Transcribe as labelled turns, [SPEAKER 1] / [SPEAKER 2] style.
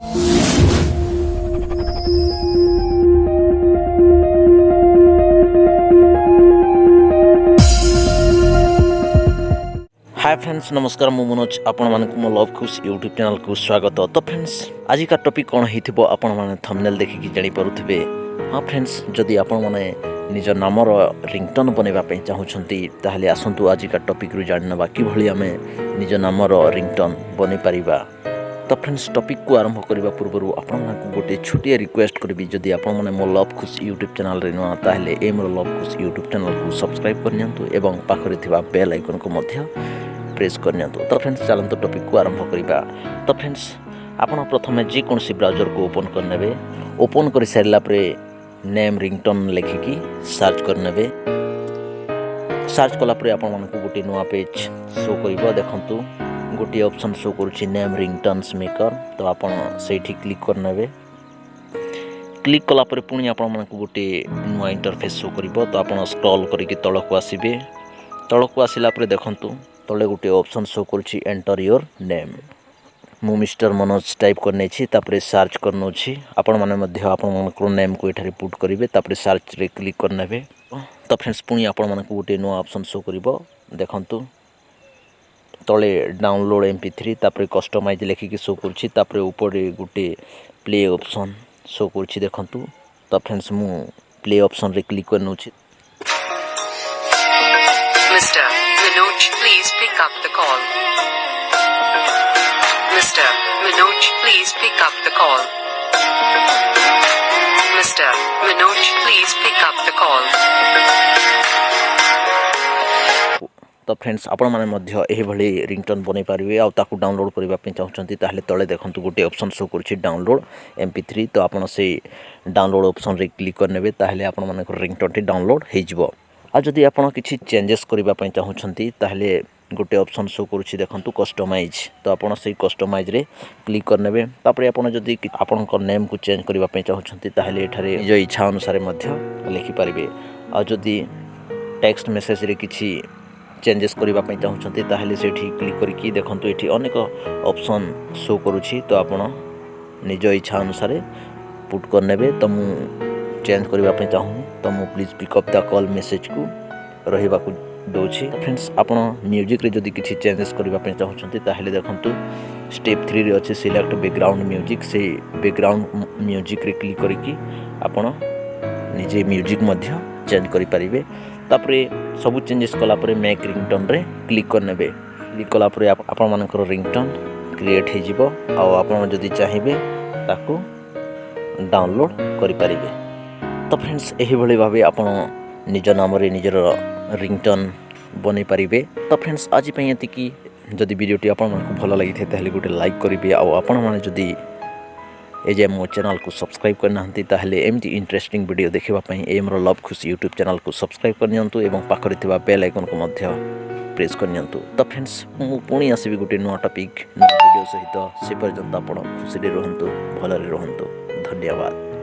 [SPEAKER 1] Hi friends, नमस्कार। मु मनोज आपण मानक मो लव खुश यूट्यूब चैनल को स्वागत। तो फ्रेंड्स, आज का टॉपिक कौन हिथिबो आपण माने थंबनेल देखिकी जानि पारुथिबे। हाँ फ्रेंड्स, जदि आपण माने निज नामर रिंगटोन बनैबा पई चाहुछंती ताहले आसंतु आज का टॉपिक रु जाननबा कि भली हमें निज नामर रिंगटोन बनै परिबा। तो फ्रेंड्स, टॉपिक को आरंभ करबा पूर्व आपण मानक गोटे छोटिया रिक्वेस्ट करबी, जदि आपण माने मो लव खुश यूट्यूब चैनल रे नुआ ताहले ए मोर लव खुश यूट्यूब चैनल को सब्सक्राइब करनियंतु एवं पाखरे थिबा बेल आइकन को मध्य प्रेस करनियंतु। तो फ्रेंड्स, चलंतु टॉपिक को आरंभ करिबा। तो फ्रेंड्स, आपण प्रथमे जे कोनसी ब्राउजर को ओपन करनेबे। ओपन कर सारला परे नेम रिंगटोन लिखिकी सर्च करनेबे। सर्च कला परे आपण मानक गोटे नुआ पेज शो करिवो। देखंतु गोटे ऑप्शन शो करूची नेम रिंगटोन्स मेकर। तो आपण सेठी क्लिक करनेबे। क्लिक कला परे पुणी आपण मानक गोटे नुआ इंटरफेस शो करिवो। तो आपण स्क्रॉल करिके तळको आसीबे। तळको आसिला परे देखंतु तले गोटे ऑप्शन शो करूची एंटर योर नेम। मु मिस्टर मनोज टाइप करने छी, तापरे सर्च करनो छी। आपण माने मध्य आपण मानकर नेम को एठारे पुट करिवे, तापरे सर्च रे क्लिक करनेबे। तो फ्रेंड्स, पुणी आपण मानक गोटे नो ऑप्शन शो करिवो। देखंतु तले डाउनलोड MP3 तापरे कस्टमाइज लेखिकी शो करूची। तापरे ऊपर गोटे प्ले ऑप्शन शो करूची। देखंतु तो फ्रेंड्स, मु प्ले ऑप्शन रे क्लिक करनो छी।
[SPEAKER 2] Mr. Manoj, please pick up the call. Mr. Manoj, please pick up the call. Mr. Manoj, please pick up the call.
[SPEAKER 1] तो फ्रेंड्स, आपण माने मध्य एही भली रिंगटोन बनै पारिबे। आ ताकू डाउनलोड करबा पे चाहउछंती ताहले तळे देखंतु गोटे ऑप्शन शो करूची डाउनलोड MP3। तो आपण से डाउनलोड ऑप्शन रे क्लिक करनेबे, ताहले आपण माने रिंगटोन टी डाउनलोड हे जिवो। आ जदि आपण किछि चेंजेस करबा पे चाहउछंती ताहले गोटे ऑप्शन शो करूची देखंतु कस्टमाइज। तो आपण से कस्टमाइज रे क्लिक करनेबे। तापरे आपण जदि आपण को नेम को चेंज करबा पे चाहउछंती ताहले एठारे निज इच्छा अनुसार मध्य लिखि पारिबे। आ जदि टेक्स्ट मेसेज रे किछि चेंजेस करबा पे चाहउछंती ताहले सेठी क्लिक करके देखंतु एठी अनेक ऑप्शन शो करूची। तो आपण निज इच्छा अनुसार पुट करनेबे। तो मु चेंज करबा पे चाहूँ, तो मु please pick up the call message को रहिबा को दोछि। फ्रेंड्स, आपण म्यूजिक रे जदि किछि चेंजेस करबा पे चाहउछंती ताहले देखंतु स्टेप 3 रे अछि सिलेक्ट बैकग्राउंड म्यूजिक। से बैकग्राउंड म्यूजिक रे क्लिक करके आपण निजे म्यूजिक मध्य चेंज करि परिबे। तापरे सब चेंजेस कला परे मेक रिंगटोन रे क्लिक करनेबे। क्लिक कला परे आपण मानकर रिंगटोन क्रिएट हे जिवो। आ आपण जदि चाहिबे ताकू डाउनलोड करि परिबे। तो फ्रेंड्स, एही भली भाबे आपण निज नाम रे निजर रिंगटोन बनै पारिबे। तो फ्रेंड्स, आज पई एतिकी। जदि वीडियोटी आपण मानकु भल लागिथे ताहले गोटे लाइक करिबे। आ आपण माने जदि एजे मो चैनल को सब्सक्राइब करना हंती ताहले एमती इंटरेस्टिंग वीडियो देखिबा पई ए मोर लव खुश यूट्यूब चैनल को सब्सक्राइब करनियंतु एवं पाखरे थिबा बेल आइकन को मध्य प्रेस करनियंतु। तो फ्रेंड्स, मु पुणी आसीबी गोटे नुआ टॉपिक नुआ वीडियो सहित। से पर्यंत आपण खुशी रे रहंतु, भल रे रहंतु। धन्यवाद।